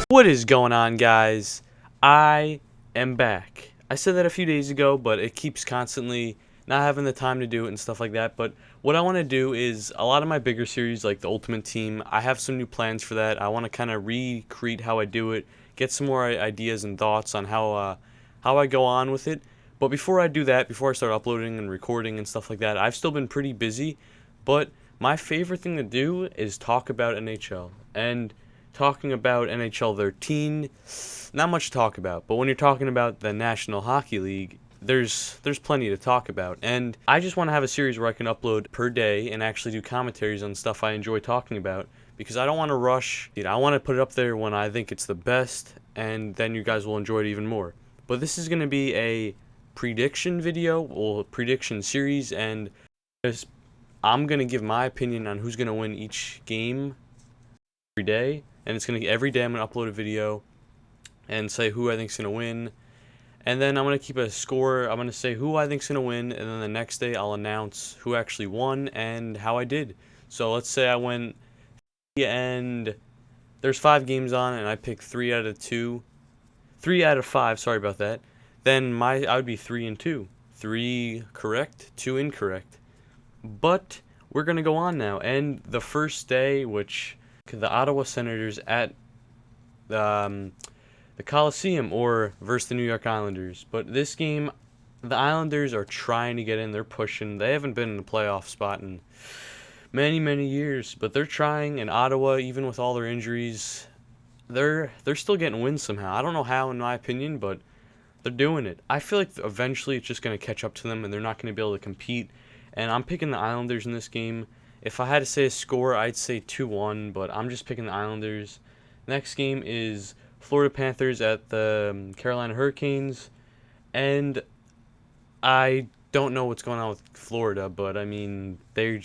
What is going on, guys? I am back. I said that a few days ago, but it keeps constantly not having the time to do it and stuff like that. But what I want to do is a lot of my bigger series, like the Ultimate Team, I have some new plans for that. I want to kind of recreate how I do it, get some more ideas and thoughts on how I go on with it. But before I do that, before I start uploading and recording and stuff like that, I've still been pretty busy. But my favorite thing to do is talk about NHL. And talking about NHL 13, not much to talk about. But when you're talking about the National Hockey League, there's plenty to talk about. And I just want to have a series where I can upload per day and actually do commentaries on stuff I enjoy talking about, because I don't want to rush. I want to put it up there when I think it's the best, and then you guys will enjoy it even more. But this is going to be a prediction video, or prediction series, and I'm going to give my opinion on who's going to win each game every day. And it's going to every day I'm going to upload a video and say who I think's going to win. And then I'm going to keep a score. I'm going to say who I think's going to win, and then the next day I'll announce who actually won and how I did. So let's say I went and there's 5 games on and I picked 3 out of 5, sorry about that. Then I would be 3-2. 3 correct, 2 incorrect. But we're going to go on now, and the first day, which the Ottawa Senators at the Coliseum or versus the New York Islanders. But this game, the Islanders are trying to get in. They're pushing. They haven't been in a playoff spot in many years, but they're trying. And Ottawa, even with all their injuries, they're still getting wins somehow. I don't know how, in my opinion, but they're doing it. I feel like eventually it's just going to catch up to them, and they're not going to be able to compete. And I'm picking the Islanders in this game. If I had to say a score, I'd say 2-1, but I'm just picking the Islanders. Next game is Florida Panthers at the Carolina Hurricanes. And I don't know what's going on with Florida, but I mean, they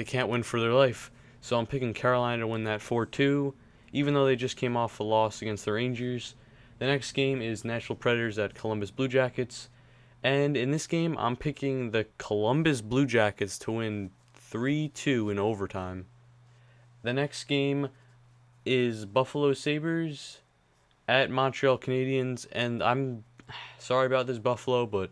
can't win for their life. So I'm picking Carolina to win that 4-2, even though they just came off a loss against the Rangers. The next game is Nashville Predators at Columbus Blue Jackets. And in this game, I'm picking the Columbus Blue Jackets to win 3-2 in overtime. The next game is Buffalo Sabres at Montreal Canadiens, and I'm sorry about this, Buffalo, but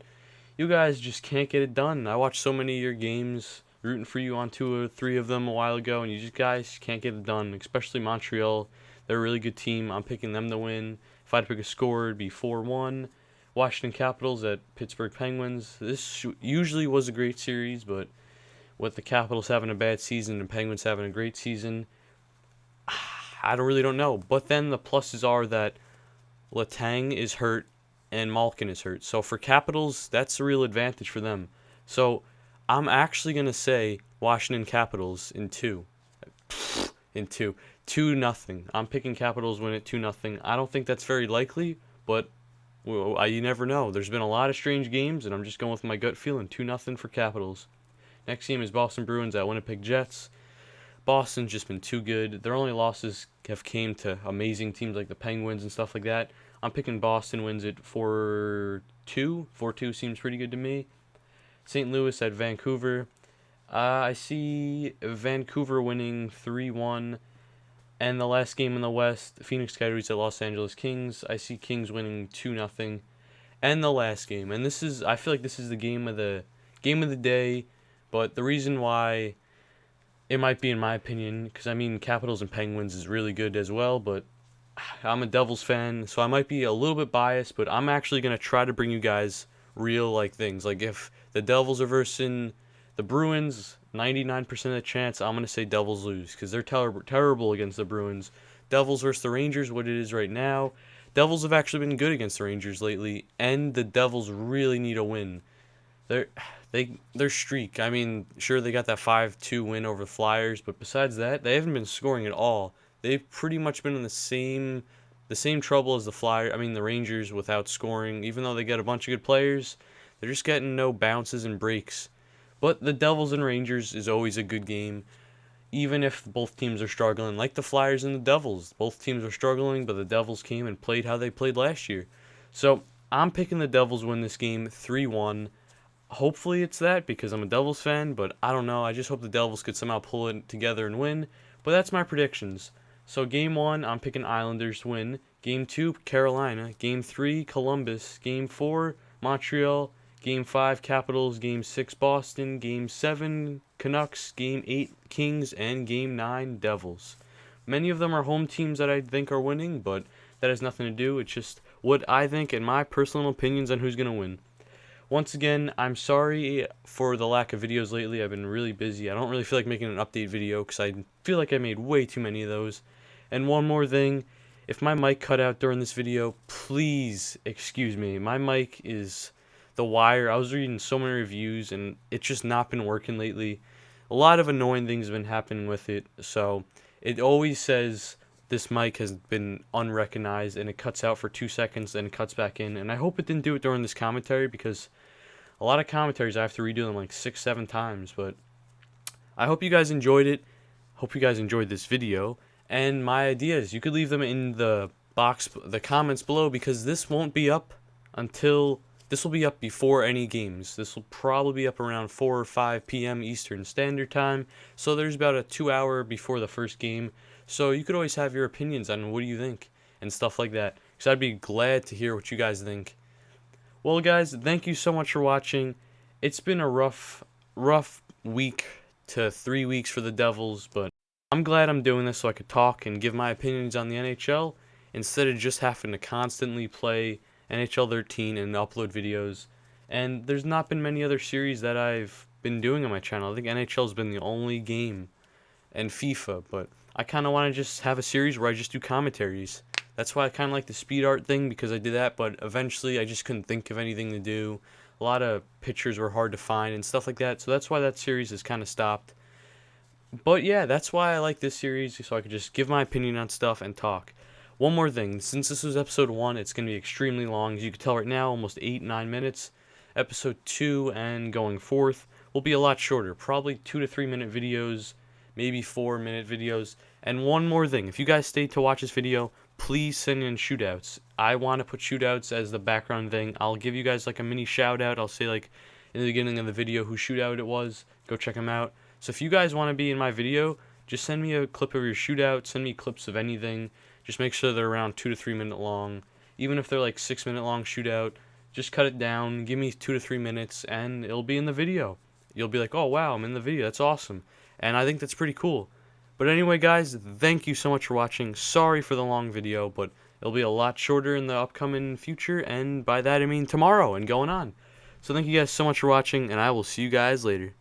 you guys just can't get it done. I watched so many of your games, rooting for you on 2 or 3 of them a while ago, and you guys can't get it done, especially Montreal. They're a really good team. I'm picking them to win. If I had to pick a score, it'd be 4-1. Washington Capitals at Pittsburgh Penguins. This usually was a great series, but with the Capitals having a bad season and Penguins having a great season, I really don't know. But then the pluses are that Letang is hurt and Malkin is hurt. So for Capitals, that's a real advantage for them. So I'm actually going to say Washington Capitals in 2. 2-0. I'm picking Capitals win it 2-0. I don't think that's very likely, but you never know. There's been a lot of strange games, and I'm just going with my gut feeling. 2-0 for Capitals. Next game is Boston Bruins at Winnipeg Jets. Boston's just been too good. Their only losses have came to amazing teams like the Penguins and stuff like that. I'm picking Boston wins it 4-2. 4-2 seems pretty good to me. St. Louis at Vancouver. I see Vancouver winning 3-1. And the last game in the West, Phoenix Coyotes at Los Angeles Kings. I see Kings winning 2-0. And the last game, and I feel like this is the game of the day. But the reason why it might be, in my opinion, because I mean Capitals and Penguins is really good as well, but I'm a Devils fan, so I might be a little bit biased, but I'm actually going to try to bring you guys real things. Like if the Devils are versing the Bruins, 99% of the chance I'm going to say Devils lose, because they're terrible against the Bruins. Devils versus the Rangers, what it is right now. Devils have actually been good against the Rangers lately, and the Devils really need a win. Their streak, I mean, sure, they got that 5-2 win over the Flyers, but besides that, they haven't been scoring at all. They've pretty much been in the same trouble as the Rangers without scoring. Even though they get a bunch of good players, they're just getting no bounces and breaks. But the Devils and Rangers is always a good game, even if both teams are struggling, like the Flyers and the Devils. Both teams are struggling, but the Devils came and played how they played last year. So I'm picking the Devils win this game 3-1. Hopefully it's that because I'm a Devils fan, but I don't know. I just hope the Devils could somehow pull it together and win. But that's my predictions. So game 1, I'm picking Islanders to win. Game 2, Carolina. Game 3, Columbus. Game 4, Montreal. Game 5, Capitals. Game 6, Boston. Game 7, Canucks. Game 8, Kings. And Game 9, Devils. Many of them are home teams that I think are winning, but that has nothing to do. It's just what I think and my personal opinions on who's going to win. Once again, I'm sorry for the lack of videos lately. I've been really busy. I don't really feel like making an update video because I feel like I made way too many of those. And one more thing, if my mic cut out during this video, please excuse me. My mic is the wire. I was reading so many reviews and it's just not been working lately. A lot of annoying things have been happening with it. So it always says this mic has been unrecognized and it cuts out for 2 seconds and it cuts back in. And I hope it didn't do it during this commentary because a lot of commentaries I have to redo them like 6-7 times. But I hope you guys enjoyed it. Hope you guys enjoyed this video. And my ideas, you could leave them in the comments below because this won't be up until, this will be up before any games. This will probably be up around 4 or 5 p.m. Eastern Standard Time. So there's about a 2 hour before the first game. So you could always have your opinions on what do you think and stuff like that. Because I'd be glad to hear what you guys think. Well, guys, thank you so much for watching. It's been a rough week to 3 weeks for the Devils, but I'm glad I'm doing this so I could talk and give my opinions on the NHL instead of just having to constantly play NHL 13 and upload videos. And there's not been many other series that I've been doing on my channel. I think NHL's been the only game, and FIFA, but I kind of want to just have a series where I just do commentaries. That's why I kind of like the speed art thing, because I did that, but eventually I just couldn't think of anything to do. A lot of pictures were hard to find and stuff like that, so that's why that series has kind of stopped. But yeah, that's why I like this series, so I could just give my opinion on stuff and talk. One more thing, since this was episode 1, it's going to be extremely long. As you can tell right now, almost 8-9 minutes. Episode 2 and going forth will be a lot shorter, probably 2 to 3 minute videos, maybe 4-minute videos. And one more thing, if you guys stayed to watch this video, please send in shootouts. I want to put shootouts as the background thing. I'll give you guys like a mini shout out. I'll say like in the beginning of the video who shootout it was. Go check them out. So if you guys want to be in my video, just send me a clip of your shootout. Send me clips of anything. Just make sure they're around 2 to 3 minute long. Even if they're like 6-minute long shootout, just cut it down. Give me 2 to 3 minutes and it'll be in the video. You'll be like, oh wow, I'm in the video. That's awesome. And I think that's pretty cool. But anyway, guys, thank you so much for watching. Sorry for the long video, but it'll be a lot shorter in the upcoming future. And by that, I mean tomorrow and going on. So thank you guys so much for watching, and I will see you guys later.